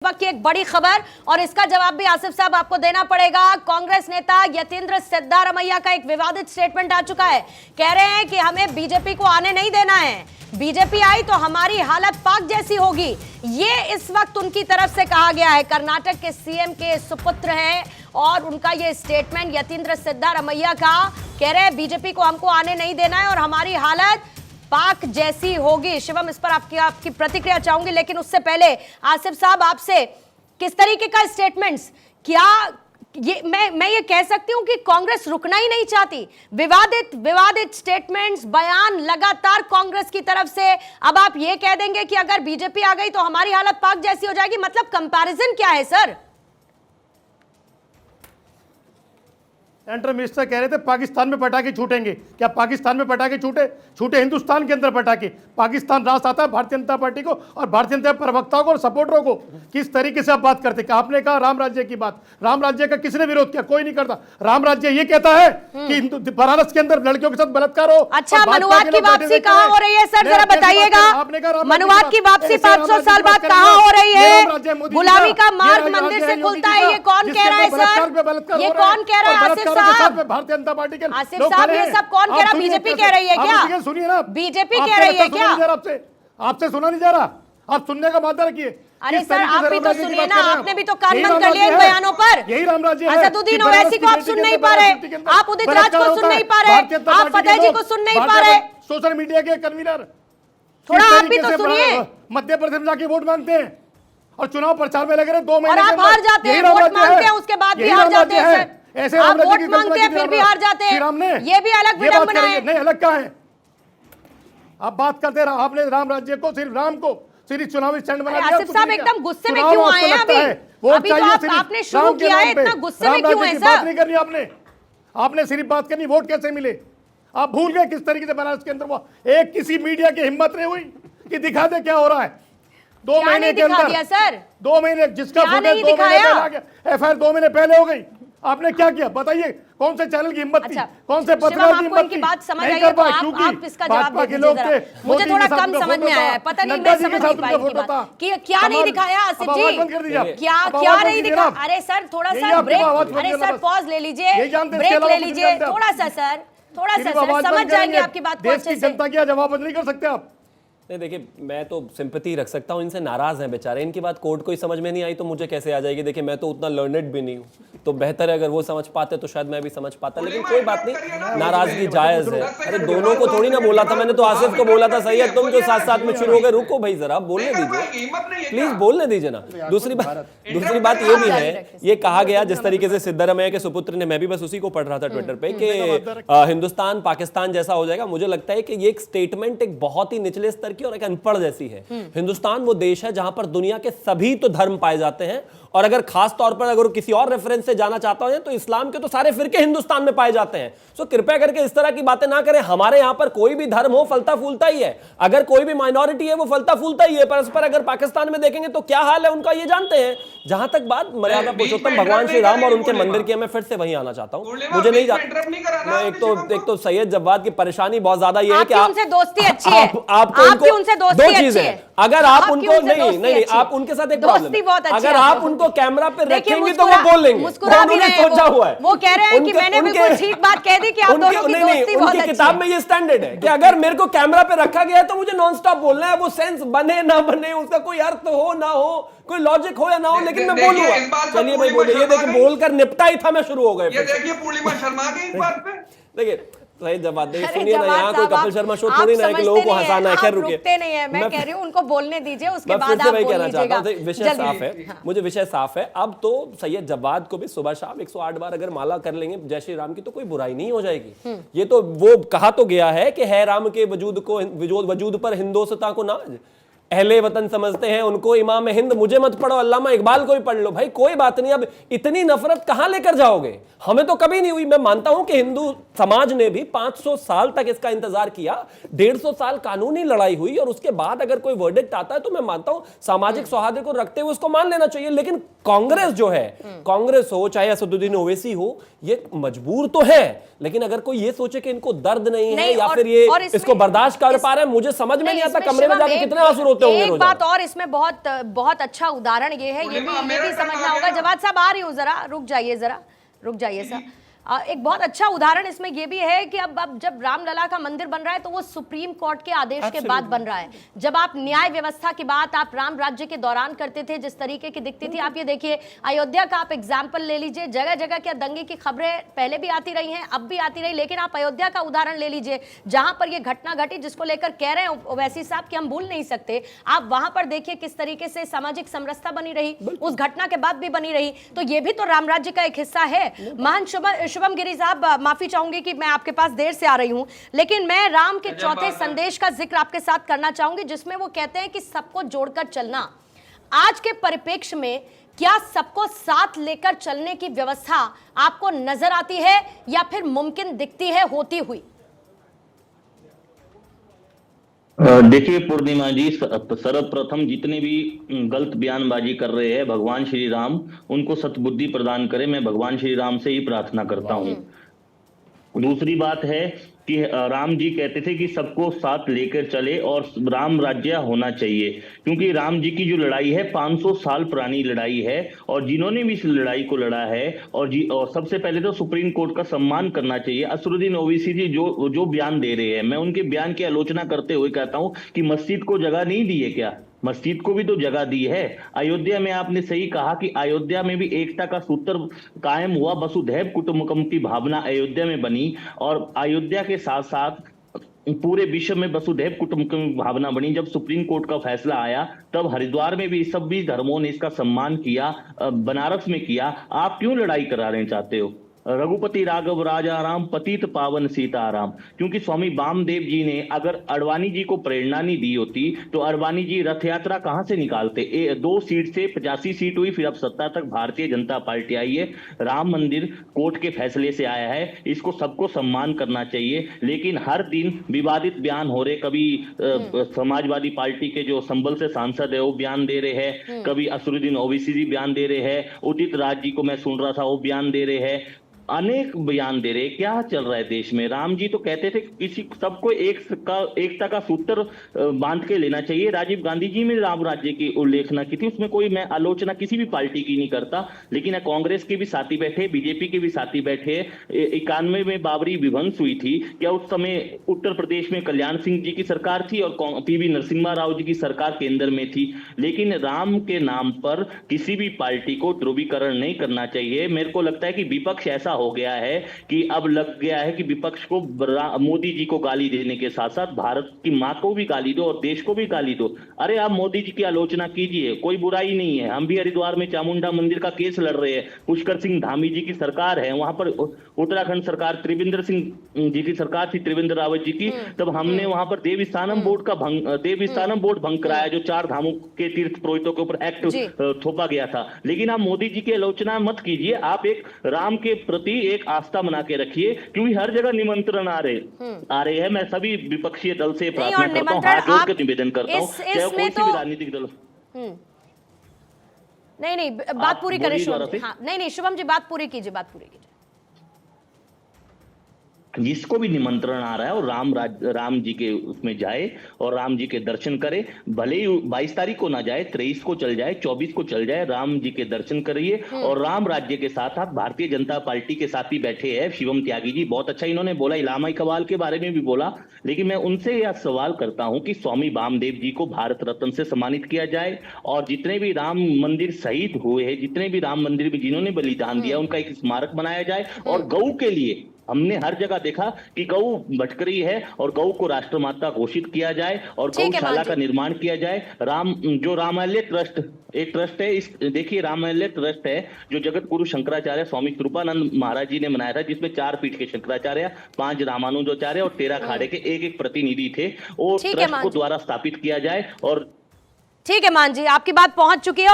वक्त की एक बड़ी खबर और इसका जवाब भी आसिफ साहब आपको देना पड़ेगा। कांग्रेस नेता यतींद्र सिद्धारमैया का एक विवादित स्टेटमेंट आ चुका है। कह रहे हैं कि हमें बीजेपी को आने नहीं देना है, बीजेपी आई तो हमारी हालत पाक जैसी होगी। ये इस वक्त उनकी तरफ से कहा गया है। कर्नाटक के सीएम के सुपुत्र हैं और उनका ये स्टेटमेंट यतींद्र सिद्धारमैया का, कह रहे हैं बीजेपी को हमको आने नहीं देना है और हमारी हालत पाक जैसी होगी। शिवम, इस पर आपकी प्रतिक्रिया चाहूंगी, लेकिन उससे पहले आसिफ साहब आपसे किस तरीके का स्टेटमेंट्स, क्या ये मैं ये कह सकती हूं कि कांग्रेस रुकना ही नहीं चाहती? विवादित स्टेटमेंट्स, बयान लगातार कांग्रेस की तरफ से। अब आप ये कह देंगे कि अगर बीजेपी आ गई तो हमारी हालत पाक जैसी हो जाएगी, मतलब कंपैरिजन क्या है सर? सेंट्रल मिनिस्टर कह रहे थे पाकिस्तान में पटाखे छूटेंगे। क्या पाकिस्तान में पटाखे छूटे हिंदुस्तान के अंदर पटाखे? पाकिस्तान राष्ट्र आता है भारतीय जनता पार्टी को और भारतीय जनता प्रवक्ताओं को और सपोर्टरों को। किस तरीके से आप बात करते? आपने कहा राम राज्य की बात, राम राज्य का किसने विरोध किया? कोई नहीं करता। राम राज्य ये कहता है कि बनारस के अंदर लड़कियों के साथ बलात्कार हो। अच्छा, मनुवाद की वापसी कहाँ हो रही है सर, जरा बताइएगा। मनुवाद की वापसी 500 साल बाद कहाँ हो रही है? गुलामी का मार्ग मंदिर से खुलता है, ये कौन कह रहा है सर? ये कौन कह रहा है? आसिफ भारतीय जनता पार्टी के आसिफ साहब, ये सब कौन कह रहा? बीजेपी कह रही है क्या? सुनिए ना, बीजेपी कह रही है क्या? आपसे सुना नहीं जा रहा, आप सुनने का वादा रखिए। अरे सर, आप भी तो सुनिए ना, आपने भी तो कान बंद कर लिया इन बयानों पर। यही राम राज्य है। असदुद्दीन ओवैसी को आप सुन नहीं पा रहे, आप उदित राज को सुन नहीं पा रहे, आप फतेह जी को सुन नहीं पा रहे। सोशल मीडिया के कन्वीनर थोड़ा आप भी तो सुनिए। मध्य प्रदेश में जाके वोट मांगते हैं और चुनाव प्रचार में लगे रहे 2 महीने, और आप हार जाते हैं, वोट मांगते हैं, उसके बाद भी हार जाते हैं सर। ऐसे आप वोट मांगते हैं फिर भी हार जाते हैं, ये भी अलग विडंबना है। नहीं, अलग क्या है? आप बात करते रहे, आपने राम राज्य को सिर्फ राम को सिर्फ चुनावी स्टैंड बना दिया। आसिफ साहब एकदम गुस्से में क्यों आए हैं अभी तो आपने शुरू किया है, इतना गुस्से में क्यों हैं सर? बात नहीं करनी आपने सिर्फ बात करनी वोट कैसे मिले। आप भूल गए किस तरीके से बनारस के अंदर वो एक किसी मीडिया की हिम्मत नहीं हुई कि दिखा दे क्या हो रहा है। 2 महीने के अंदर सर, 2 महीने जिसका फोटो 2 महीने पहले आ गया, एफआईआर 2 महीने पहले हो गई। आपने क्या किया बताइए? कौन से चैनल की हिम्मत थी? कौन से पत्रकार की हिम्मत थी? बात समझ आई है तो आप इसका जवाब दीजिए जरा। मुझे थोड़ा कम समझ में आया है, पता नहीं मैं समझ नहीं पाई की बात कि क्या नहीं दिखाया आसिफ जी, क्या नहीं दिखा? अरे सर थोड़ा सा ब्रेक, अरे सर पॉज ले लीजिए, ब्रेक ले लीजिए थोड़ा सा सर, समझ जाएंगे आपकी बात को अच्छे से। जनता क्या जवाब नहीं कर सकते आप? नहीं, देखिए मैं तो सिंपैथी रख सकता हूँ, इनसे नाराज हैं बेचारे, इनकी बात कोर्ट को ही समझ में नहीं आई तो मुझे कैसे आ जाएगी? देखिए मैं तो उतना लर्नेड भी नहीं हूँ, तो बेहतर है अगर वो समझ पाते तो शायद मैं भी समझ पाता, लेकिन कोई बात नहीं, नाराजगी जायज है। अरे दोनों को थोड़ी ना बोला था मैंने, तो आसिफ को बोला था। सही है, तुम जो साथ साथ में शुरू हो गए, रुको भाई जरा बोलने दीजिए, प्लीज बोलने दीजिए ना। दूसरी बात ये भी है, ये कहा गया जिस तरीके से सिद्धारमैया के सुपुत्र ने, मैं भी बस उसी को पढ़ रहा था ट्विटर पे कि हिंदुस्तान पाकिस्तान जैसा हो जाएगा। मुझे लगता है कि ये एक स्टेटमेंट एक बहुत ही निचले स्तर की और एक अनपढ़ जैसी है। हिंदुस्तान वो देश है जहां पर दुनिया के सभी तो धर्म पाए जाते हैं, और अगर खास तौर पर अगर किसी और रेफरेंस से जाना चाहता हूं तो इस्लाम के तो सारे फिरके हिंदुस्तान में पाए जाते हैं। सो कृपया करके इस तरह की बातें ना करें। हमारे यहां पर कोई भी धर्म हो फलता फूलता ही है, अगर कोई भी माइनॉरिटी है वो फलता फूलता ही है। परस्पर अगर पाकिस्तान में देखेंगे तो क्या हाल है उनका ये जानते हैं। जहां तक बात मर्यादा पुरुषोत्तम भगवान श्री राम और उनके मंदिर की, मैं फिर से वहीं आना चाहता हूं। मुझे नहीं मैं एक तो सैयद जव्वाद की परेशानी बहुत ज्यादा ये है कि उनसे दोस्ती अच्छी है, आपको दो चीजें हैं। अगर आप उनको नहीं आप उनके साथ एक प्रॉब्लम, अगर आप उनको कैमरा पे रखेंगे तो वो बोल लेंगे, उन्होंने सोचा हुआ है। वो कह रहे हैं कि मैंने बिल्कुल ठीक बात कह दी कि आप दोनों की दोस्ती बहुत अच्छी है। उनकी किताब में ये स्टैंडर्ड है कि अगर मेरे को कैमरा पे रखा गया है तो मुझे नॉन स्टॉप बोलना है, वो सेंस बने ना बने, उसका कोई अर्थ हो ना हो, कोई लॉजिक हो या ना हो, लेकिन मैं बोलूंगा। चलिए भाई बोलिए, ये देखिए बोलकर निपटा ही था मैं, शुरू हो गए। ये देखिए पूर्णिमा शर्मा की इस बात पे देखिए सही जवाब देखिए, सुनिए ना, यहाँ कोई कपिल शर्मा शो थोड़ी ना है कि लोगों को हंसाना है। खैर रुकिए, नहीं है, मैं कह रही हूँ उनको बोलने दीजिए, उसके बाद आप वही कहना चाहता हूँ। विषय साफ है, मुझे विषय साफ है। अब तो सैयद जवाद को भी सुबह शाम 108 बार अगर माला कर लेंगे जय श्री राम की तो कोई बुराई नहीं हो जाएगी। ये तो वो कहा तो गया है कि है राम के वजूद पर हिंदोसता को नाज, अहले वतन समझते हैं उनको इमाम हिंद। मुझे मत पढ़ो, अल्लामा इकबाल को ही पढ़ लो भाई, कोई बात नहीं। अब इतनी नफरत कहां लेकर जाओगे? हमें तो कभी नहीं हुई। मैं मानता हूं कि हिंदू समाज ने भी 500 साल तक इसका इंतजार किया, 150 साल कानूनी लड़ाई हुई, और उसके बाद अगर कोई वर्डिक्ट आता है तो मैं मानता हूं सामाजिक सौहार्द को रखते हुए उसको मान लेना चाहिए। लेकिन कांग्रेस जो है, कांग्रेस हो चाहे असदुद्दीन ओवैसी हो, ये मजबूर तो है, लेकिन अगर कोई ये सोचे कि इनको दर्द नहीं है या फिर ये इसको बर्दाश्त कर पा रहे हैं, मुझे समझ में नहीं आता कमरे में जाके कितने आंसू रोते रोते होंगे एक रोजाना। बात और इसमें बहुत बहुत अच्छा उदाहरण ये है, ये भी समझना होगा। जवाद साहब आ रही हूँ, जरा रुक जाइए सर। एक बहुत अच्छा उदाहरण इसमें यह भी है कि अब जब रामलला का मंदिर बन रहा है तो वो सुप्रीम कोर्ट के आदेश के बाद बन रहा है। जब आप न्याय व्यवस्था की बात आप राम राज्य के दौरान करते थे, जिस तरीके की दिखती थी, आप ये देखिए अयोध्या का आप एग्जाम्पल ले लीजिए। जगह जगह क्या दंगे की खबरें पहले भी आती रही हैं, अब भी आती रही, लेकिन आप अयोध्या का उदाहरण ले लीजिए जहां पर ये घटना घटी, जिसको लेकर कह रहे हैं ओवैसी साहब कि हम भूल नहीं सकते। आप वहां पर देखिए किस तरीके से सामाजिक समरसता बनी रही, उस घटना के बाद भी बनी रही। तो ये भी तो राम राज्य का एक हिस्सा है। महान शुभम गिरी साहब, माफी चाहूंगी कि मैं आपके पास देर से आ रही हूं, लेकिन मैं राम के चौथे संदेश का जिक्र आपके साथ करना चाहूंगी, जिसमें वो कहते हैं कि सबको जोड़कर चलना। आज के परिप्रेक्ष्य में क्या सबको साथ लेकर चलने की व्यवस्था आपको नजर आती है या फिर मुमकिन दिखती है होती हुई? देखिए पूर्णिमा जी, सर्वप्रथम जितने भी गलत बयानबाजी कर रहे हैं, भगवान श्री राम उनको सद्बुद्धि प्रदान करें। मैं भगवान श्री राम से ही प्रार्थना करता हूँ। दूसरी बात है कि राम जी कहते थे कि सबको साथ लेकर चले और राम राज्य होना चाहिए, क्योंकि राम जी की जो लड़ाई है 500 साल पुरानी लड़ाई है, और जिन्होंने भी इस लड़ाई को लड़ा है और सबसे पहले तो सुप्रीम कोर्ट का सम्मान करना चाहिए। असरुद्दीन ओवैसी जी जो बयान दे रहे हैं, मैं उनके बयान की आलोचना करते हुए कहता हूं कि मस्जिद को जगह नहीं दी है क्या? मस्जिद को भी तो जगह दी है। अयोध्या में आपने सही कहा कि अयोध्या में भी एकता का सूत्र कायम हुआ, वसुधैव कुटुंबकम की भावना अयोध्या में बनी, और अयोध्या के साथ साथ पूरे विश्व में वसुधैव कुटुंबकम की भावना बनी। जब सुप्रीम कोर्ट का फैसला आया तब हरिद्वार में भी सभी धर्मों ने इसका सम्मान किया, बनारस में किया। आप क्यों लड़ाई कराना चाहते हो? रघुपति राघव राजा राम पतित पावन सीताराम, क्योंकि स्वामी वामदेव जी ने अगर अडवाणी जी को प्रेरणा नहीं दी होती तो अडवाणी जी रथ यात्रा कहां से निकालते? 2 सीट से 85 सीट हुई, फिर अब 70 तक भारतीय जनता पार्टी आई है। राम मंदिर कोर्ट के फैसले से आया है, इसको सबको सम्मान करना चाहिए। लेकिन हर दिन विवादित बयान हो रहे, कभी समाजवादी पार्टी के जो संबल से सांसद है वो बयान दे रहे हैं, कभी असरुद्दीन ओवैसी जी बयान दे रहे हैं, उदित राज जी को मैं सुन रहा था वो बयान दे रहे हैं, अनेक बयान दे रहे। क्या चल रहा है देश में? राम जी तो कहते थे किसी सबको एकता का सूत्र बांध के लेना चाहिए। राजीव गांधी जी ने राम राज्य की उल्लेखना की थी, उसमें कोई मैं आलोचना किसी भी पार्टी की नहीं करता, लेकिन कांग्रेस के भी साथी बैठे, बीजेपी के भी साथी बैठे। 91 में बाबरी विध्वंस हुई थी, क्या उस समय उत्तर प्रदेश में कल्याण सिंह जी की सरकार थी और पीवी नरसिम्हा राव जी की सरकार केंद्र में थी? लेकिन राम के नाम पर किसी भी पार्टी को ध्रुवीकरण नहीं करना चाहिए। मेरे को लगता है कि विपक्ष ऐसा हो गया है कि अब लग गया है कि विपक्ष को मोदी जी को गाली देने के साथ साथ भारत की मां को भी गाली दो और देश को भी गाली दो। अरे आप मोदी जी की आलोचना कीजिए, कोई बुराई नहीं है। हम भी हरिद्वार में चामुंडा मंदिर का केस लड़ रहे हैं, पुष्कर सिंह धामी जी की सरकार है, वहां पर उत्तराखंड सरकार त्रिवेंद्र सिंह जी की सरकार थी, त्रिवेंद्र रावत जी की, तब हमने वहां पर देवस्थानम बोर्ड भंग कराया, जो 4 धामों के तीर्थ पुरोहितों के ऊपर एक्ट थोपा गया था। लेकिन आप मोदी जी की आलोचना मत कीजिए, आप एक राम के प्रति एक आस्था बना के रखिए, क्योंकि हर जगह निमंत्रण आ रहे हैं। मैं सभी विपक्षी दल से प्रार्थना करता हूँ, हाथ जोड़ के निवेदन करता हूँ, चाहे कोई सी भी राजनीतिक दल। नहीं बात पूरी करें शुभम जी। हाँ, नहीं शुभम जी बात पूरी कीजिए। जिसको भी निमंत्रण आ रहा है और राम जी के उसमें जाए और राम जी के दर्शन करे, भले ही 22 तारीख को ना जाए, 23 को चल जाए, 24 को चल जाए, राम जी के दर्शन करिए। और राम राज्य के साथ साथ भारतीय जनता पार्टी के साथ ही बैठे हैं शिवम त्यागी जी, बहुत अच्छा इन्होंने बोला, इलामा इकबाल के बारे में भी बोला। लेकिन मैं उनसे यह सवाल करता हूं कि स्वामी वामदेव जी को भारत रत्न से सम्मानित किया जाए, और जितने भी राम मंदिर शहीद हुए हैं, जितने भी राम मंदिर में जिन्होंने बलिदान दिया, उनका एक स्मारक बनाया जाए। और गौ के लिए हमने हर जगह देखा कि गौ भटक रही है, और गौ को राष्ट्रमाता घोषित किया जाए और गौशाला का निर्माण किया जाए। रामालय ट्रस्ट एक ट्रस्ट है, इस देखिए रामालय ट्रस्ट है जो जगत गुरु शंकराचार्य स्वामी कृपानंद महाराज जी ने बनाया था, जिसमें 4 पीठ के शंकराचार्य, 5 रामानुजाचार्य और 13 खाड़े के एक प्रतिनिधि थे। वो ट्रस्ट को द्वारा स्थापित किया जाए। और ठीक है मान जी, आपकी बात पहुंच चुकी है।